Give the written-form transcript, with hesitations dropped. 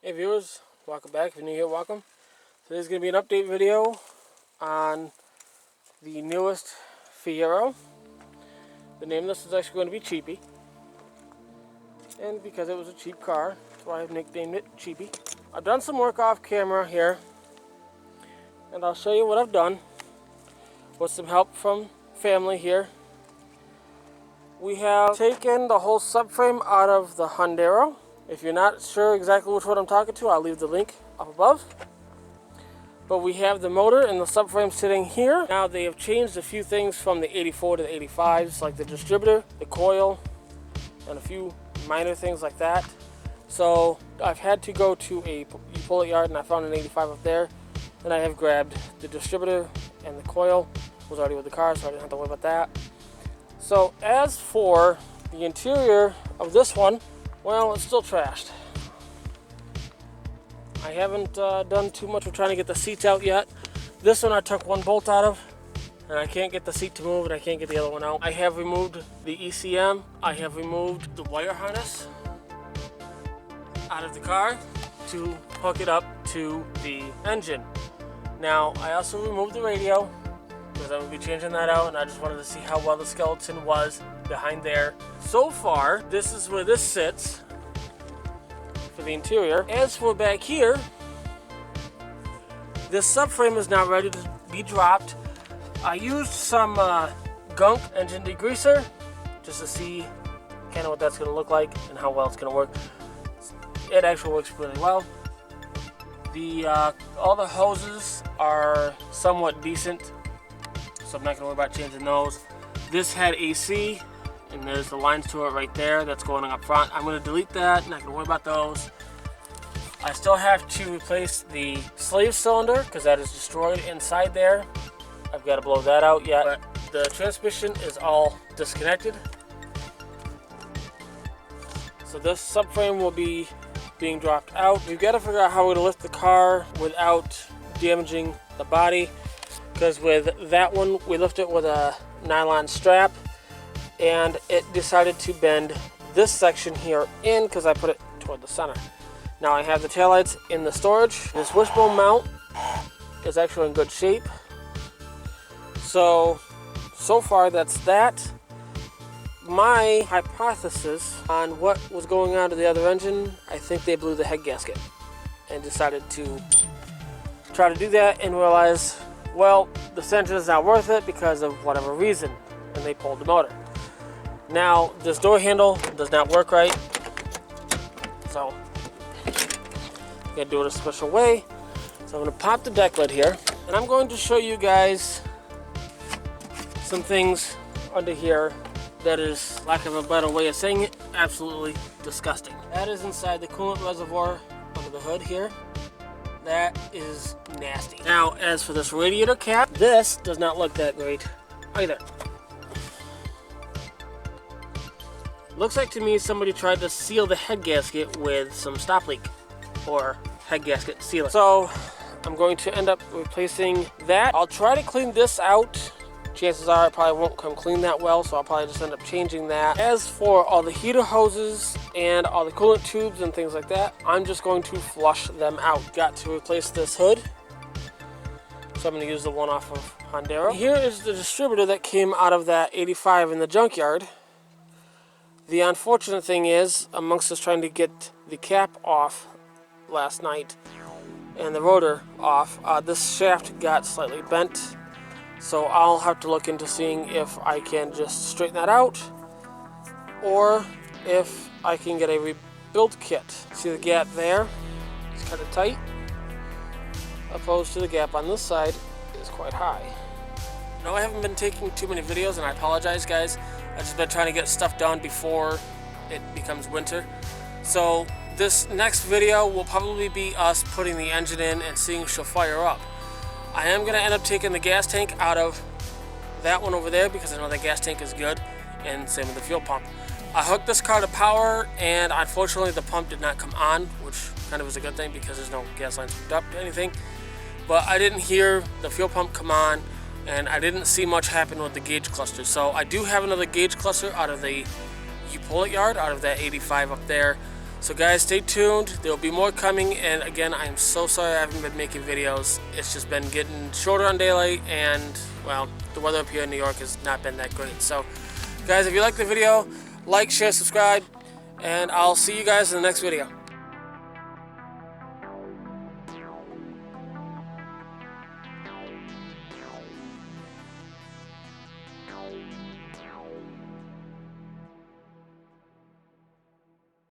Hey viewers, welcome back. If you're new here, welcome. Today's going to be an update video on the newest FIERO. The name of this is actually going to be Cheapie. And because it was a cheap car, that's why I've nicknamed it Cheapie. I've done some work off camera here, and I'll show you what I've done with some help from family here. We have taken the whole subframe out of the Honda. If you're not sure exactly which one I'm talking to, I'll leave the link up above. But we have the motor and the subframe sitting here. Now they have changed a few things from the 84 to the 85s, like the distributor, the coil, and a few minor things like that. So I've had to go to a pull-it yard, and I found an 85 up there. And I have grabbed the distributor and the coil. It was already with the car, so I didn't have to worry about that. So as for the interior of this one, well, it's still trashed. I haven't done too much with trying to get the seats out yet. This one I took one bolt out of, and I can't get the seat to move, and I can't get the other one out. I have removed the ECM. I have removed the wire harness out of the car to hook it up to the engine. Now, I also removed the radio, because I'm going to be changing that out, and I just wanted to see how well the skeleton was behind there. So far, this is where this sits for the interior. As for back here, this subframe is now ready to be dropped. I used some gunk engine degreaser just to see kind of what that's going to look like and how well it's going to work. It actually works really well. All the hoses are somewhat decent, so I'm not going to worry about changing those. This had AC, and there's the lines to it right there that's going up front. I'm going to delete that, not going to worry about those. I still have to replace the slave cylinder because that is destroyed inside there. I've got to blow that out yet, but the transmission is all disconnected. So this subframe will be being dropped out. We've got to figure out how we're going to lift the car without damaging the body, because with that one we lift it with a nylon strap, and it decided to bend this section here in because I put it toward the center. Now I have the taillights in the storage. This wishbone mount is actually in good shape. So far that's that. My hypothesis on what was going on to the other engine, I think they blew the head gasket and decided to try to do that and realize, well, this engine is not worth it because of whatever reason, and they pulled the motor. Now, this door handle does not work right, so I'm going to do it a special way. So I'm going to pop the deck lid here, and I'm going to show you guys some things under here that is, lack of a better way of saying it, absolutely disgusting. That is inside the coolant reservoir under the hood here. That is nasty. Now, as for this radiator cap, this does not look that great either. Looks like to me somebody tried to seal the head gasket with some stop leak or head gasket sealant. So I'm going to end up replacing that. I'll try to clean this out. Chances are it probably won't come clean that well, so I'll probably just end up changing that. As for all the heater hoses and all the coolant tubes and things like that, I'm just going to flush them out. Got to replace this hood, so I'm going to use the one off of Honda. Here is the distributor that came out of that 85 in the junkyard. The unfortunate thing is, amongst us trying to get the cap off last night and the rotor off, this shaft got slightly bent. So I'll have to look into seeing if I can just straighten that out, or if I can get a rebuild kit. See the gap there? It's kind of tight, opposed to the gap on this side is quite high. No, I haven't been taking too many videos, and I apologize, guys. I've just been trying to get stuff done before it becomes winter. So this next video will probably be us putting the engine in and seeing if she'll fire up. I am going to end up taking the gas tank out of that one over there because I know that gas tank is good, and same with the fuel pump. I hooked this car to power, and unfortunately the pump did not come on, which kind of is a good thing because there's no gas lines hooked up to anything. But I didn't hear the fuel pump come on, and I didn't see much happen with the gauge cluster. So I do have another gauge cluster out of the pull-it yard, out of that 85 up there. So guys, stay tuned. There will be more coming, and again, I am so sorry I haven't been making videos. It's just been getting shorter on daylight, and well, the weather up here in New York has not been that great. So guys, if you like the video, like, share, subscribe, and I'll see you guys in the next video.